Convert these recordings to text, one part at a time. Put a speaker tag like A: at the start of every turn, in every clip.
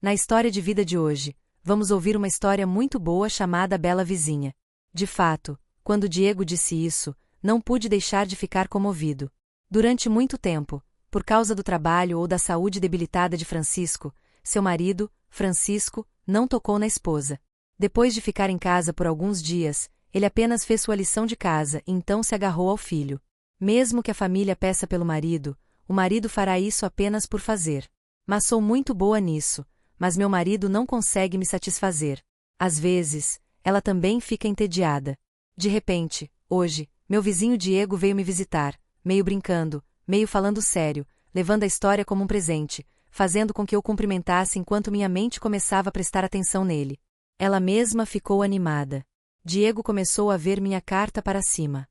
A: Na história de vida de hoje, vamos ouvir uma história muito boa chamada Bela Vizinha. De fato, quando Diego disse isso, não pude deixar de ficar comovido. Durante muito tempo, por causa do trabalho ou da saúde debilitada de Francisco, seu marido, Francisco, não tocou na esposa. Depois de ficar em casa por alguns dias, ele apenas fez sua lição de casa e então se agarrou ao filho. Mesmo que a família peça pelo marido, o marido fará isso apenas por fazer. Mas sou muito boa nisso, mas meu marido não consegue me satisfazer. Às vezes, ela também fica entediada. De repente, hoje, meu vizinho Diego veio me visitar, meio brincando, meio falando sério, levando a história como um presente, fazendo com que eu cumprimentasse enquanto minha mente começava a prestar atenção nele. Ela mesma ficou animada. Diego começou a ver minha carta para cima.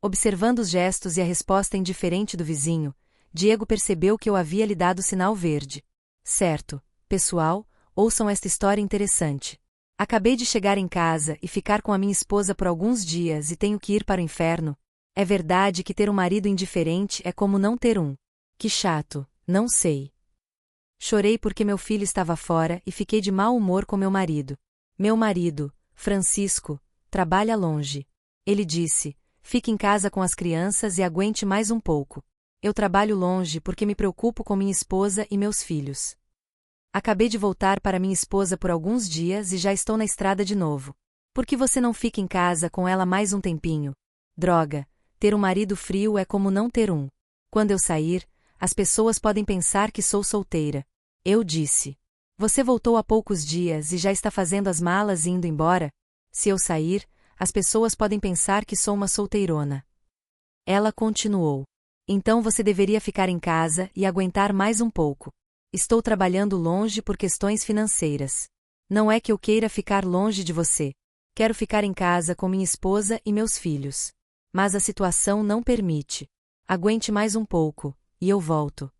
A: Observando os gestos e a resposta indiferente do vizinho, Diego percebeu que eu havia lhe dado sinal verde. Certo, pessoal, ouçam esta história interessante. Acabei de chegar em casa e ficar com a minha esposa por alguns dias e tenho que ir para o inferno. É verdade que ter um marido indiferente é como não ter um. Que chato, não sei. Chorei porque meu filho estava fora e fiquei de mau humor com meu marido. Meu marido, Francisco, trabalha longe. Ele disse: fique em casa com as crianças e aguente mais um pouco. Eu trabalho longe porque me preocupo com minha esposa e meus filhos. Acabei de voltar para minha esposa por alguns dias e já estou na estrada de novo. Por que você não fica em casa com ela mais um tempinho? Droga, ter um marido frio é como não ter um. Quando eu sair, as pessoas podem pensar que sou solteira. Eu disse: você voltou há poucos dias e já está fazendo as malas e indo embora? Se eu sair, as pessoas podem pensar que sou uma solteirona. Ela continuou: então você deveria ficar em casa e aguentar mais um pouco. Estou trabalhando longe por questões financeiras. Não é que eu queira ficar longe de você. Quero ficar em casa com minha esposa e meus filhos. Mas a situação não permite. Aguente mais um pouco, e eu volto.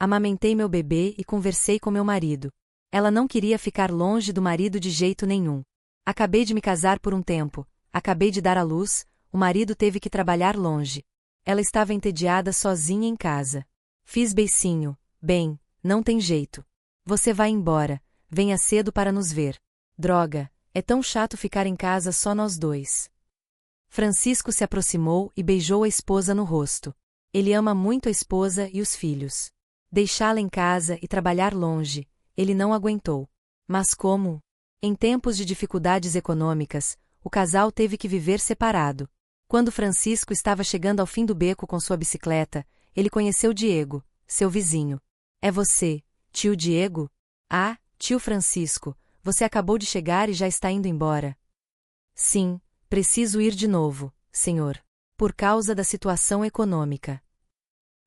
A: Amamentei meu bebê e conversei com meu marido. Ela não queria ficar longe do marido de jeito nenhum. Acabei de me casar por um tempo, acabei de dar à luz, o marido teve que trabalhar longe. Ela estava entediada sozinha em casa. Fiz beicinho: bem, não tem jeito. Você vai embora, venha cedo para nos ver. Droga, é tão chato ficar em casa só nós dois. Francisco se aproximou e beijou a esposa no rosto. Ele ama muito a esposa e os filhos. Deixá-la em casa e trabalhar longe, ele não aguentou. Mas como? Em tempos de dificuldades econômicas, o casal teve que viver separado. Quando Francisco estava chegando ao fim do beco com sua bicicleta, ele conheceu Diego, seu vizinho. É você, tio Diego? Ah, tio Francisco, você acabou de chegar e já está indo embora. Sim, preciso ir de novo, senhor. Por causa da situação econômica.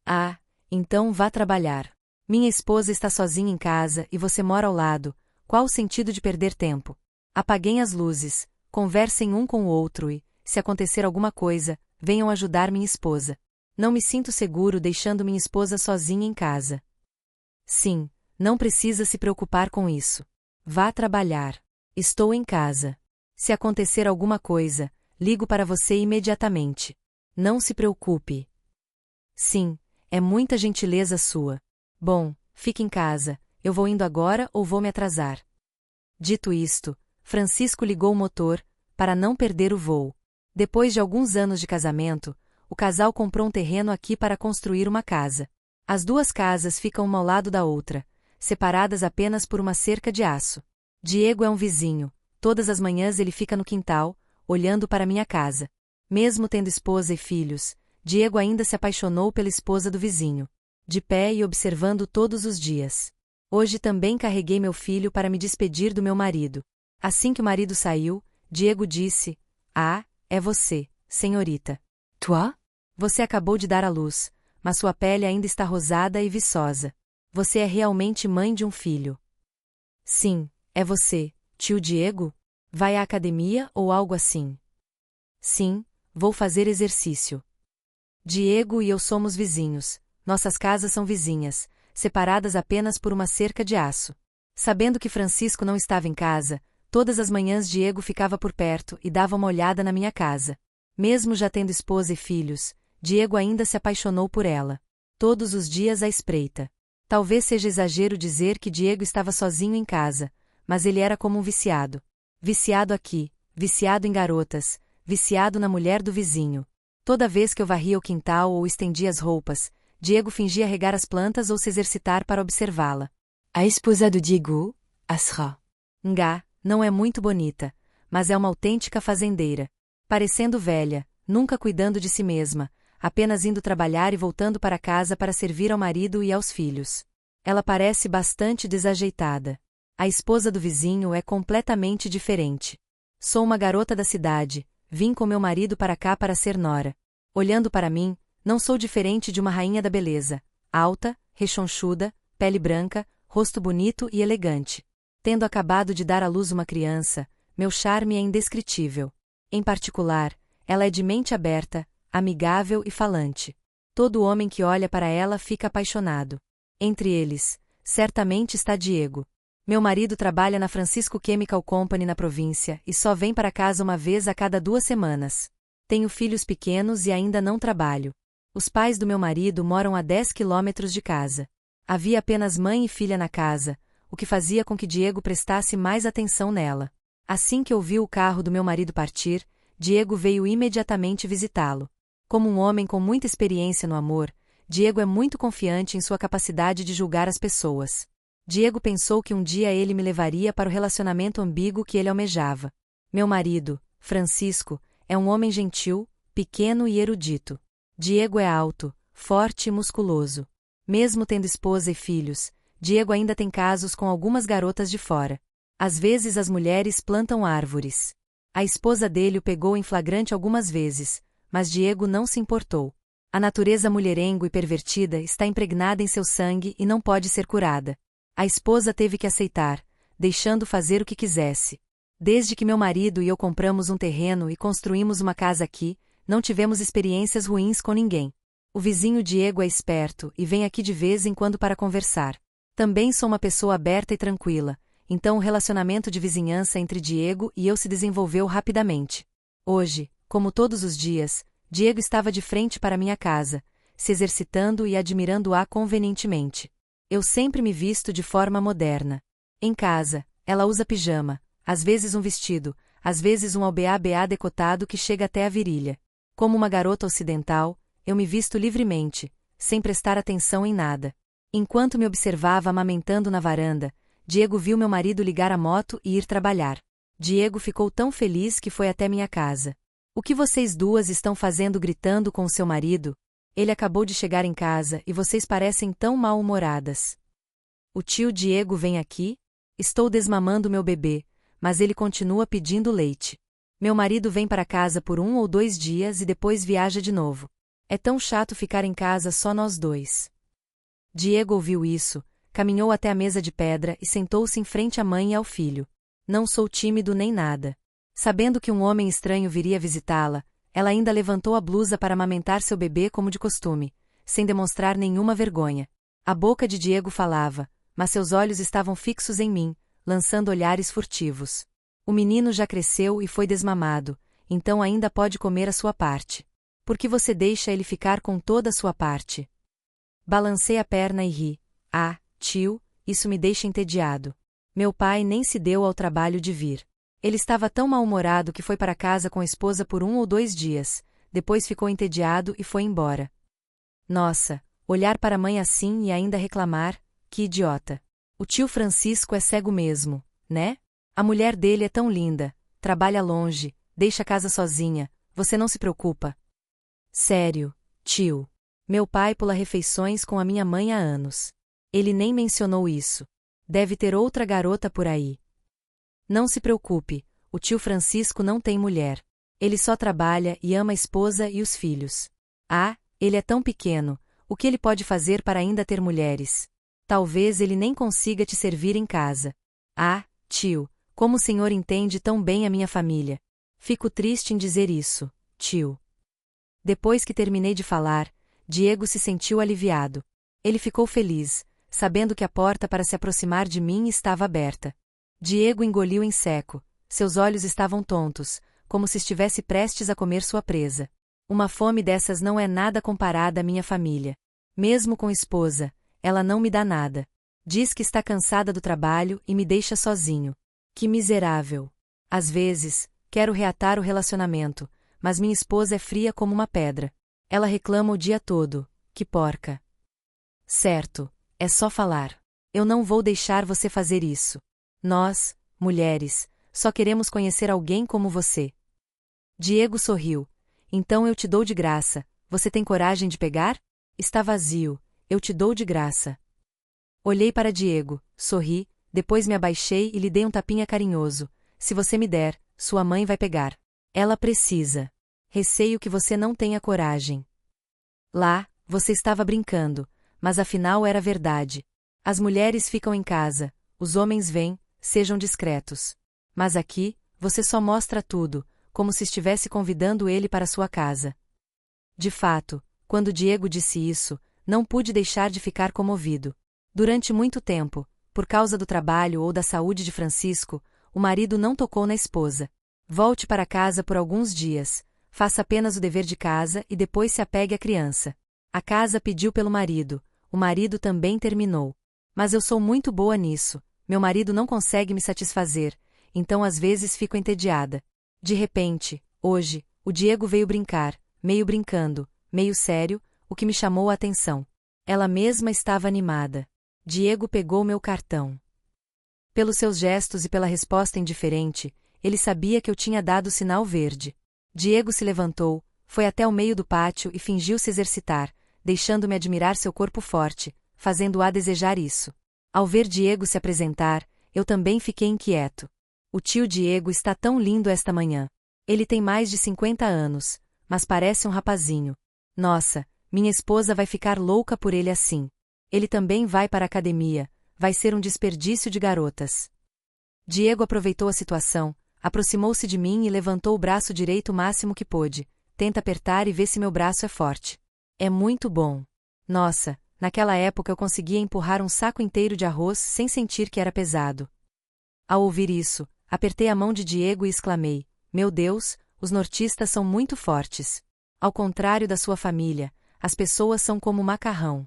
A: Ah, então vá trabalhar. Minha esposa está sozinha em casa e você mora ao lado, qual o sentido de perder tempo? Apaguem as luzes, conversem um com o outro e, se acontecer alguma coisa, venham ajudar minha esposa. Não me sinto seguro deixando minha esposa sozinha em casa. Sim, não precisa se preocupar com isso. Vá trabalhar. Estou em casa. Se acontecer alguma coisa, ligo para você imediatamente. Não se preocupe. Sim, é muita gentileza sua. Bom, fique em casa, eu vou indo agora ou vou me atrasar. Dito isto, Francisco ligou o motor, para não perder o voo. Depois de alguns anos de casamento, o casal comprou um terreno aqui para construir uma casa. As duas casas ficam uma ao lado da outra, separadas apenas por uma cerca de aço. Diego é um vizinho, todas as manhãs ele fica no quintal, olhando para minha casa. Mesmo tendo esposa e filhos, Diego ainda se apaixonou pela esposa do vizinho. De pé e observando todos os dias. Hoje também carreguei meu filho para me despedir do meu marido. Assim que o marido saiu, Diego disse: ah, é você, senhorita. Toi? Você acabou de dar à luz, mas sua pele ainda está rosada e viçosa. Você é realmente mãe de um filho. Sim, é você, tio Diego? Vai à academia ou algo assim? Sim, vou fazer exercício. Diego e eu somos vizinhos, nossas casas são vizinhas, separadas apenas por uma cerca de aço. Sabendo que Francisco não estava em casa, todas as manhãs Diego ficava por perto e dava uma olhada na minha casa. Mesmo já tendo esposa e filhos, Diego ainda se apaixonou por ela. Todos os dias à espreita. Talvez seja exagero dizer que Diego estava sozinho em casa, mas ele era como um viciado. Viciado aqui, viciado em garotas, viciado na mulher do vizinho. Toda vez que eu varria o quintal ou estendia as roupas, Diego fingia regar as plantas ou se exercitar para observá-la.
B: A esposa do Diego, Asra.
A: Ngá, não é muito bonita, mas é uma autêntica fazendeira. Parecendo velha, nunca cuidando de si mesma, apenas indo trabalhar e voltando para casa para servir ao marido e aos filhos. Ela parece bastante desajeitada. A esposa do vizinho é completamente diferente. Sou uma garota da cidade, vim com meu marido para cá para ser nora. Olhando para mim, não sou diferente de uma rainha da beleza, alta, rechonchuda, pele branca, rosto bonito e elegante. Tendo acabado de dar à luz uma criança, meu charme é indescritível. Em particular, ela é de mente aberta, amigável e falante. Todo homem que olha para ela fica apaixonado. Entre eles, certamente está Diego. Meu marido trabalha na Francisco Chemical Company na província e só vem para casa uma vez a cada 2 semanas. Tenho filhos pequenos e ainda não trabalho. Os pais do meu marido moram a 10 quilômetros de casa. Havia apenas mãe e filha na casa, o que fazia com que Diego prestasse mais atenção nela. Assim que ouviu o carro do meu marido partir, Diego veio imediatamente visitá-lo. Como um homem com muita experiência no amor, Diego é muito confiante em sua capacidade de julgar as pessoas. Diego pensou que um dia ele me levaria para o relacionamento ambíguo que ele almejava. Meu marido, Francisco, é um homem gentil, pequeno e erudito. Diego é alto, forte e musculoso. Mesmo tendo esposa e filhos, Diego ainda tem casos com algumas garotas de fora. Às vezes as mulheres plantam árvores. A esposa dele o pegou em flagrante algumas vezes, mas Diego não se importou. A natureza mulherengo e pervertida está impregnada em seu sangue e não pode ser curada. A esposa teve que aceitar, deixando fazer o que quisesse. Desde que meu marido e eu compramos um terreno e construímos uma casa aqui, não tivemos experiências ruins com ninguém. O vizinho Diego é esperto e vem aqui de vez em quando para conversar. Também sou uma pessoa aberta e tranquila, então o relacionamento de vizinhança entre Diego e eu se desenvolveu rapidamente. Hoje, como todos os dias, Diego estava de frente para minha casa, se exercitando e admirando-a convenientemente. Eu sempre me visto de forma moderna. Em casa, ela usa pijama, às vezes um vestido, às vezes um albeá decotado que chega até a virilha. Como uma garota ocidental, eu me visto livremente, sem prestar atenção em nada. Enquanto me observava amamentando na varanda, Diego viu meu marido ligar a moto e ir trabalhar. Diego ficou tão feliz que foi até minha casa. O que vocês duas estão fazendo gritando com o seu marido? Ele acabou de chegar em casa e vocês parecem tão mal-humoradas. O tio Diego vem aqui? Estou desmamando meu bebê, mas ele continua pedindo leite. Meu marido vem para casa por 1 ou 2 dias e depois viaja de novo. É tão chato ficar em casa só nós dois. Diego ouviu isso, caminhou até a mesa de pedra e sentou-se em frente à mãe e ao filho. Não sou tímido nem nada. Sabendo que um homem estranho viria visitá-la, ela ainda levantou a blusa para amamentar seu bebê como de costume, sem demonstrar nenhuma vergonha. A boca de Diego falava, mas seus olhos estavam fixos em mim, lançando olhares furtivos. O menino já cresceu e foi desmamado, então ainda pode comer a sua parte. Por que você deixa ele ficar com toda a sua parte? Balancei a perna e ri. Ah, tio, isso me deixa entediado. Meu pai nem se deu ao trabalho de vir. Ele estava tão mal-humorado que foi para casa com a esposa por 1 ou 2 dias, depois ficou entediado e foi embora. Nossa, olhar para a mãe assim e ainda reclamar, que idiota. O tio Francisco é cego mesmo, né? A mulher dele é tão linda, trabalha longe, deixa a casa sozinha, você não se preocupa. Sério, tio. Meu pai pula refeições com a minha mãe há anos. Ele nem mencionou isso. Deve ter outra garota por aí. Não se preocupe, o tio Francisco não tem mulher. Ele só trabalha e ama a esposa e os filhos. Ah, ele é tão pequeno, o que ele pode fazer para ainda ter mulheres? Talvez ele nem consiga te servir em casa. Ah, tio, como o senhor entende tão bem a minha família. Fico triste em dizer isso, tio. Depois que terminei de falar, Diego se sentiu aliviado. Ele ficou feliz, sabendo que a porta para se aproximar de mim estava aberta. Diego engoliu em seco, seus olhos estavam tontos, como se estivesse prestes a comer sua presa. Uma fome dessas não é nada comparada à minha família. Mesmo com esposa, ela não me dá nada. Diz que está cansada do trabalho e me deixa sozinho. Que miserável. Às vezes, quero reatar o relacionamento, mas minha esposa é fria como uma pedra. Ela reclama o dia todo. Que porca. Certo, é só falar. Eu não vou deixar você fazer isso. Nós, mulheres, só queremos conhecer alguém como você. Diego sorriu. Então eu te dou de graça. Você tem coragem de pegar? Está vazio. Eu te dou de graça. Olhei para Diego, sorri, depois me abaixei e lhe dei um tapinha carinhoso. Se você me der, sua mãe vai pegar. Ela precisa. Receio que você não tenha coragem. Lá, você estava brincando, mas afinal era verdade. As mulheres ficam em casa, os homens vêm, sejam discretos. Mas aqui, você só mostra tudo, como se estivesse convidando ele para sua casa. De fato, quando Diego disse isso, não pude deixar de ficar comovido. Durante muito tempo, por causa do trabalho ou da saúde de Francisco, o marido não tocou na esposa. Volte para casa por alguns dias, faça apenas o dever de casa e depois se apegue à criança. A casa pediu pelo marido, o marido também terminou. Mas eu sou muito boa nisso, meu marido não consegue me satisfazer, então às vezes fico entediada. De repente, hoje, o Diego veio brincar, meio brincando, meio sério, o que me chamou a atenção. Ela mesma estava animada. Diego pegou meu cartão. Pelos seus gestos e pela resposta indiferente, ele sabia que eu tinha dado o sinal verde. Diego se levantou, foi até o meio do pátio e fingiu se exercitar, deixando-me admirar seu corpo forte, fazendo-a desejar isso. Ao ver Diego se apresentar, eu também fiquei inquieto. O tio Diego está tão lindo esta manhã. Ele tem mais de 50 anos, mas parece um rapazinho. Nossa, minha esposa vai ficar louca por ele assim. Ele também vai para a academia, vai ser um desperdício de garotas. Diego aproveitou a situação, aproximou-se de mim e levantou o braço direito o máximo que pôde. Tenta apertar e vê se meu braço é forte. É muito bom. Nossa, naquela época eu conseguia empurrar um saco inteiro de arroz sem sentir que era pesado. Ao ouvir isso, apertei a mão de Diego e exclamei: meu Deus, os nortistas são muito fortes. Ao contrário da sua família, as pessoas são como macarrão.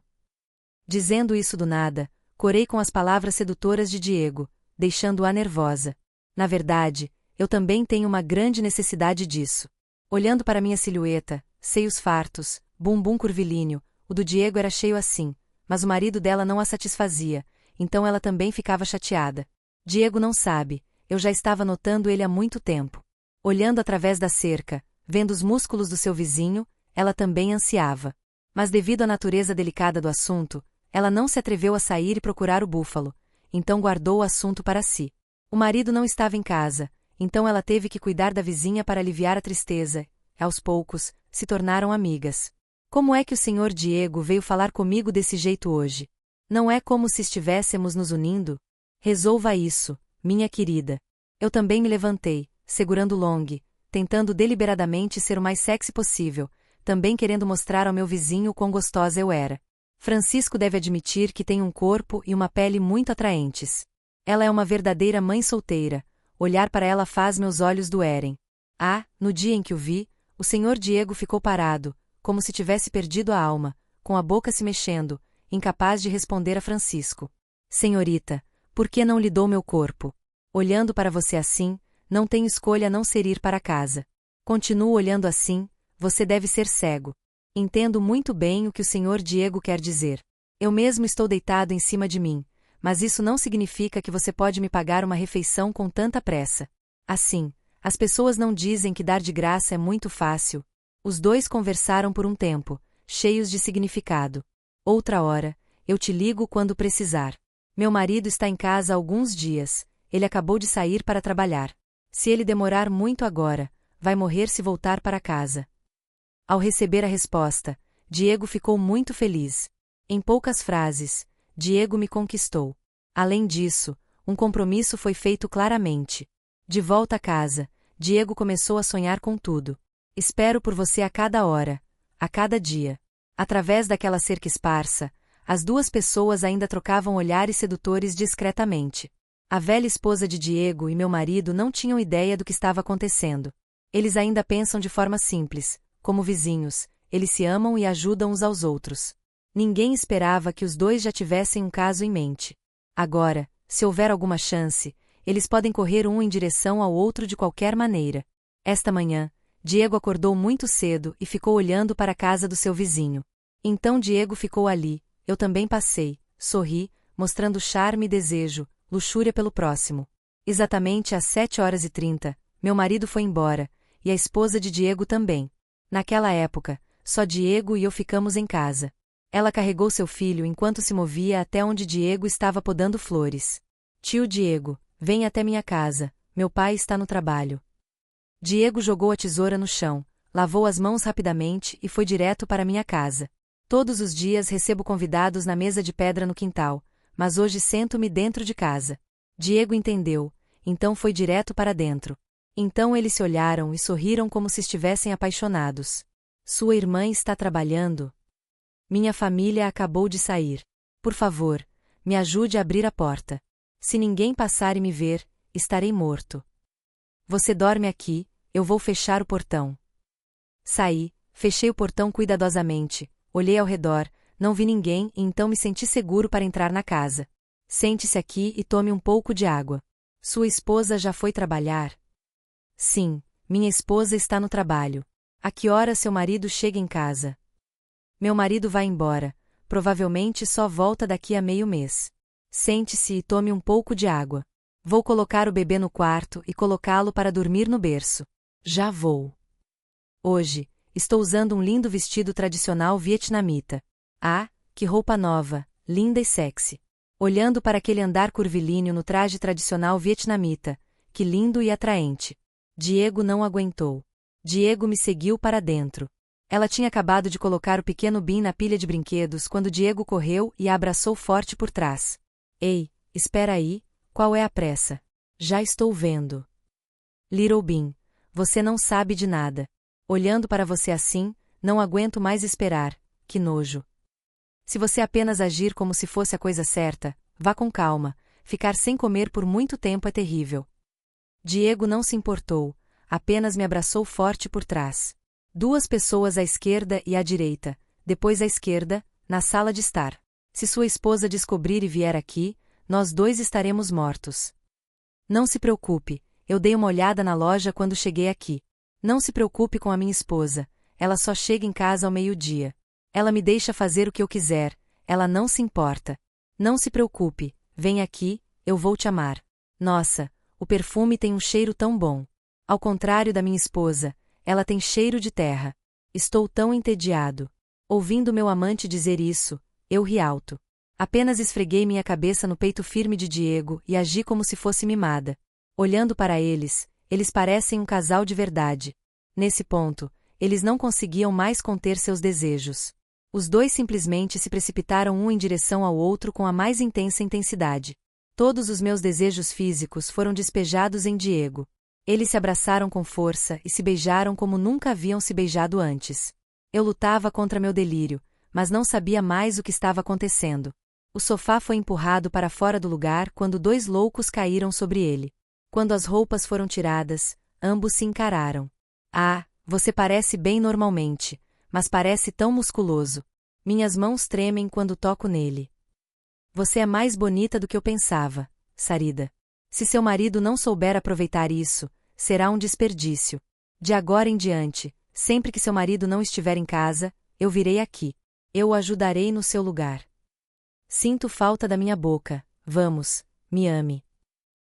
A: Dizendo isso do nada, corei com as palavras sedutoras de Diego, deixando-a nervosa. Na verdade, eu também tenho uma grande necessidade disso. Olhando para minha silhueta, seios fartos, bumbum curvilíneo, o do Diego era cheio assim, mas o marido dela não a satisfazia, então ela também ficava chateada. Diego não sabe, eu já estava notando ele há muito tempo. Olhando através da cerca, vendo os músculos do seu vizinho, ela também ansiava. Mas devido à natureza delicada do assunto, ela não se atreveu a sair e procurar o búfalo, então guardou o assunto para si. O marido não estava em casa, então ela teve que cuidar da vizinha para aliviar a tristeza, e, aos poucos, se tornaram amigas. Como é que o senhor Diego veio falar comigo desse jeito hoje? Não é como se estivéssemos nos unindo? Resolva isso, minha querida. Eu também me levantei, segurando Long, tentando deliberadamente ser o mais sexy possível, também querendo mostrar ao meu vizinho quão gostosa eu era. Francisco deve admitir que tem um corpo e uma pele muito atraentes. Ela é uma verdadeira mãe solteira, olhar para ela faz meus olhos doerem. Ah, no dia em que o vi, o senhor Diego ficou parado, como se tivesse perdido a alma, com a boca se mexendo, incapaz de responder a Francisco. Senhorita, por que não lhe dou meu corpo? Olhando para você assim, não tenho escolha a não ser ir para casa. Continuo olhando assim, você deve ser cego. Entendo muito bem o que o senhor Diego quer dizer. Eu mesmo estou deitado em cima de mim, mas isso não significa que você pode me pagar uma refeição com tanta pressa. Assim, as pessoas não dizem que dar de graça é muito fácil. Os dois conversaram por um tempo, cheios de significado. Outra hora, eu te ligo quando precisar. Meu marido está em casa há alguns dias, ele acabou de sair para trabalhar. Se ele demorar muito agora, vai morrer se voltar para casa. Ao receber a resposta, Diego ficou muito feliz. Em poucas frases, Diego me conquistou. Além disso, um compromisso foi feito claramente. De volta a casa, Diego começou a sonhar com tudo. Espero por você a cada hora, a cada dia. Através daquela cerca esparsa, as duas pessoas ainda trocavam olhares sedutores discretamente. A velha esposa de Diego e meu marido não tinham ideia do que estava acontecendo. Eles ainda pensam de forma simples, como vizinhos, eles se amam e ajudam uns aos outros. Ninguém esperava que os dois já tivessem um caso em mente. Agora, se houver alguma chance, eles podem correr um em direção ao outro de qualquer maneira. Esta manhã, Diego acordou muito cedo e ficou olhando para a casa do seu vizinho. Então Diego ficou ali, eu também passei, sorri, mostrando charme e desejo, luxúria pelo próximo. Exatamente às 7h30, meu marido foi embora, e a esposa de Diego também. Naquela época, só Diego e eu ficamos em casa. Ela carregou seu filho enquanto se movia até onde Diego estava podando flores. Tio Diego, vem até minha casa, meu pai está no trabalho. Diego jogou a tesoura no chão, lavou as mãos rapidamente e foi direto para minha casa. Todos os dias recebo convidados na mesa de pedra no quintal, mas hoje sento-me dentro de casa. Diego entendeu, então foi direto para dentro. Então eles se olharam e sorriram como se estivessem apaixonados. Sua irmã está trabalhando? Minha família acabou de sair. Por favor, me ajude a abrir a porta. Se ninguém passar e me ver, estarei morto. Você dorme aqui, eu vou fechar o portão. Saí, fechei o portão cuidadosamente, olhei ao redor, não vi ninguém e então me senti seguro para entrar na casa. Sente-se aqui e tome um pouco de água. Sua esposa já foi trabalhar? Sim, minha esposa está no trabalho. A que hora seu marido chega em casa? Meu marido vai embora, provavelmente só volta daqui a meio mês. Sente-se e tome um pouco de água. Vou colocar o bebê no quarto e colocá-lo para dormir no berço. Já vou. Hoje, estou usando um lindo vestido tradicional vietnamita. Ah, que roupa nova, linda e sexy. Olhando para aquele andar curvilíneo no traje tradicional vietnamita, que lindo e atraente. Diego não aguentou. Diego me seguiu para dentro. Ela tinha acabado de colocar o pequeno Bin na pilha de brinquedos quando Diego correu e a abraçou forte por trás. Ei, espera aí, qual é a pressa? Já estou vendo. Little Bin, você não sabe de nada. Olhando para você assim, não aguento mais esperar, que nojo. Se você apenas agir como se fosse a coisa certa, vá com calma, ficar sem comer por muito tempo é terrível. Diego não se importou, apenas me abraçou forte por trás. 2 pessoas à esquerda e à direita, depois à esquerda, na sala de estar. Se sua esposa descobrir e vier aqui, nós 2 estaremos mortos. Não se preocupe, eu dei uma olhada na loja quando cheguei aqui. Não se preocupe com a minha esposa, ela só chega em casa ao meio-dia. Ela me deixa fazer o que eu quiser, ela não se importa. Não se preocupe, vem aqui, eu vou te amar. Nossa, o perfume tem um cheiro tão bom. Ao contrário da minha esposa, ela tem cheiro de terra. Estou tão entediado. Ouvindo meu amante dizer isso, eu ri alto. Apenas esfreguei minha cabeça no peito firme de Diego e agi como se fosse mimada. Olhando para eles, eles parecem um casal de verdade. Nesse ponto, eles não conseguiam mais conter seus desejos. Os 2 simplesmente se precipitaram um em direção ao outro com a mais intensa intensidade. Todos os meus desejos físicos foram despejados em Diego. Eles se abraçaram com força e se beijaram como nunca haviam se beijado antes. Eu lutava contra meu delírio, mas não sabia mais o que estava acontecendo. O sofá foi empurrado para fora do lugar quando 2 loucos caíram sobre ele. Quando as roupas foram tiradas, ambos se encararam. Ah, você parece bem normalmente, mas parece tão musculoso. Minhas mãos tremem quando toco nele. Você é mais bonita do que eu pensava, Sarida. Se seu marido não souber aproveitar isso, será um desperdício. De agora em diante, sempre que seu marido não estiver em casa, eu virei aqui. Eu o ajudarei no seu lugar. Sinto falta da minha boca, vamos, me ame.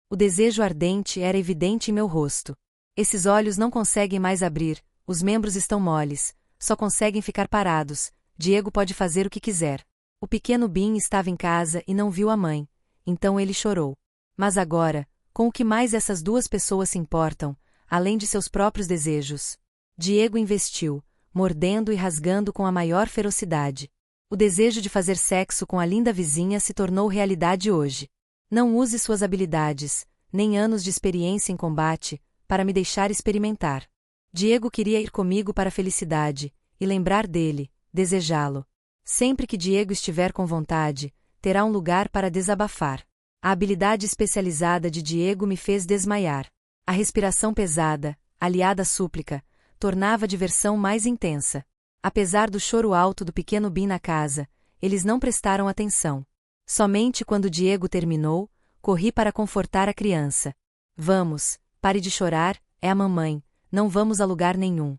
A: O desejo ardente era evidente em meu rosto. Esses olhos não conseguem mais abrir, os membros estão moles, só conseguem ficar parados. Diego pode fazer o que quiser. O pequeno Bin estava em casa e não viu a mãe, então ele chorou. Mas agora, com o que mais essas 2 pessoas se importam, além de seus próprios desejos? Diego investiu, mordendo e rasgando com a maior ferocidade. O desejo de fazer sexo com a linda vizinha se tornou realidade hoje. Não use suas habilidades, nem anos de experiência em combate, para me deixar experimentar. Diego queria ir comigo para a felicidade, e lembrar dele, desejá-lo. Sempre que Diego estiver com vontade, terá um lugar para desabafar. A habilidade especializada de Diego me fez desmaiar. A respiração pesada, aliada à súplica, tornava a diversão mais intensa. Apesar do choro alto do pequeno Bin na casa, eles não prestaram atenção. Somente quando Diego terminou, corri para confortar a criança. Vamos, pare de chorar, é a mamãe, não vamos a lugar nenhum.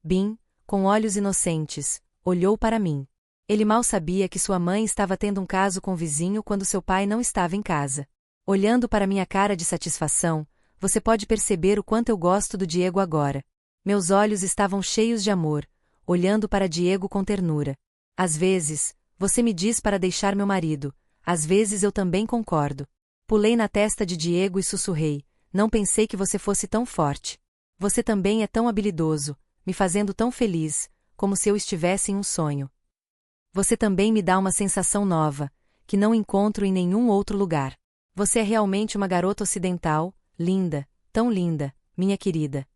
A: Bin, com olhos inocentes, olhou para mim. Ele mal sabia que sua mãe estava tendo um caso com o vizinho quando seu pai não estava em casa. Olhando para minha cara de satisfação, você pode perceber o quanto eu gosto do Diego agora. Meus olhos estavam cheios de amor, olhando para Diego com ternura. Às vezes, você me diz para deixar meu marido, às vezes eu também concordo. Pulei na testa de Diego e sussurrei, não pensei que você fosse tão forte. Você também é tão habilidoso, me fazendo tão feliz, como se eu estivesse em um sonho. Você também me dá uma sensação nova, que não encontro em nenhum outro lugar. Você é realmente uma garota ocidental, linda, tão linda, minha querida.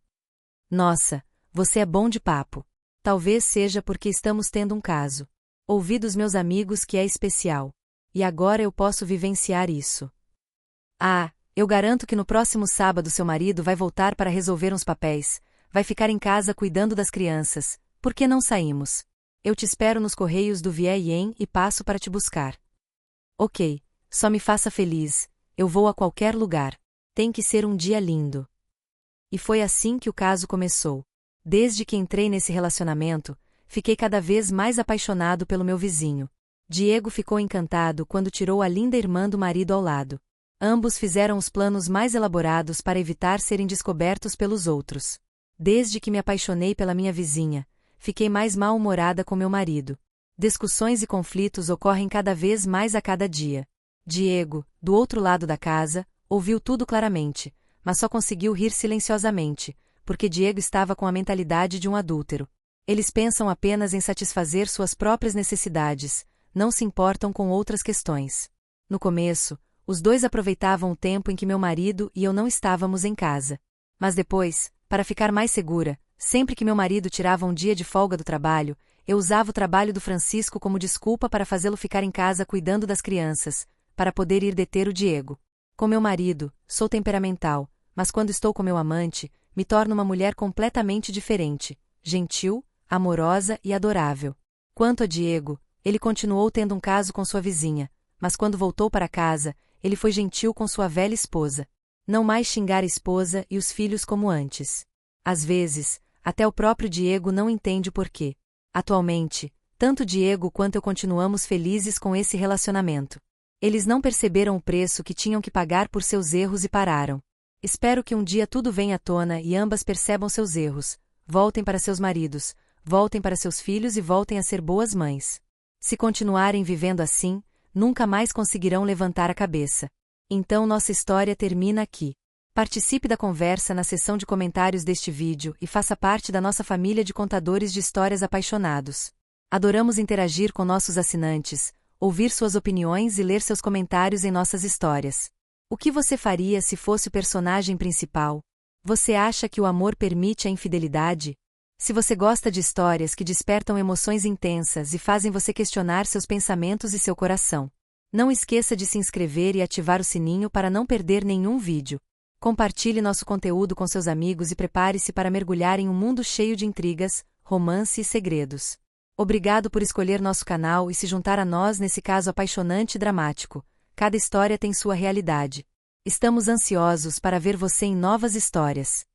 A: Nossa, você é bom de papo. Talvez seja porque estamos tendo um caso. Ouvi dos meus amigos que é especial. E agora eu posso vivenciar isso. Ah, eu garanto que no próximo sábado seu marido vai voltar para resolver uns papéis, vai ficar em casa cuidando das crianças, por que não saímos? Eu te espero nos correios do Viet-Yen e passo para te buscar. Ok, só me faça feliz, eu vou a qualquer lugar. Tem que ser um dia lindo. E foi assim que o caso começou. Desde que entrei nesse relacionamento, fiquei cada vez mais apaixonado pelo meu vizinho. Diego ficou encantado quando tirou a linda irmã do marido ao lado. Ambos fizeram os planos mais elaborados para evitar serem descobertos pelos outros. Desde que me apaixonei pela minha vizinha, fiquei mais mal-humorada com meu marido. Discussões e conflitos ocorrem cada vez mais a cada dia. Diego, do outro lado da casa, ouviu tudo claramente, mas só conseguiu rir silenciosamente, porque Diego estava com a mentalidade de um adúltero. Eles pensam apenas em satisfazer suas próprias necessidades, não se importam com outras questões. No começo, os dois aproveitavam o tempo em que meu marido e eu não estávamos em casa. Mas depois, para ficar mais segura, sempre que meu marido tirava um dia de folga do trabalho, eu usava o trabalho do Francisco como desculpa para fazê-lo ficar em casa cuidando das crianças, para poder ir deter o Diego. Com meu marido, sou temperamental, mas quando estou com meu amante, me torno uma mulher completamente diferente, gentil, amorosa e adorável. Quanto a Diego, ele continuou tendo um caso com sua vizinha, mas quando voltou para casa, ele foi gentil com sua velha esposa. Não mais xingar a esposa e os filhos como antes. Às vezes, até o próprio Diego não entende o porquê. Atualmente, tanto Diego quanto eu continuamos felizes com esse relacionamento. Eles não perceberam o preço que tinham que pagar por seus erros e pararam. Espero que um dia tudo venha à tona e ambas percebam seus erros, voltem para seus maridos, voltem para seus filhos e voltem a ser boas mães. Se continuarem vivendo assim, nunca mais conseguirão levantar a cabeça. Então nossa história termina aqui. Participe da conversa na seção de comentários deste vídeo e faça parte da nossa família de contadores de histórias apaixonados. Adoramos interagir com nossos assinantes, ouvir suas opiniões e ler seus comentários em nossas histórias. O que você faria se fosse o personagem principal? Você acha que o amor permite a infidelidade? Se você gosta de histórias que despertam emoções intensas e fazem você questionar seus pensamentos e seu coração, não esqueça de se inscrever e ativar o sininho para não perder nenhum vídeo. Compartilhe nosso conteúdo com seus amigos e prepare-se para mergulhar em um mundo cheio de intrigas, romance e segredos. Obrigado por escolher nosso canal e se juntar a nós nesse caso apaixonante e dramático. Cada história tem sua realidade. Estamos ansiosos para ver você em novas histórias.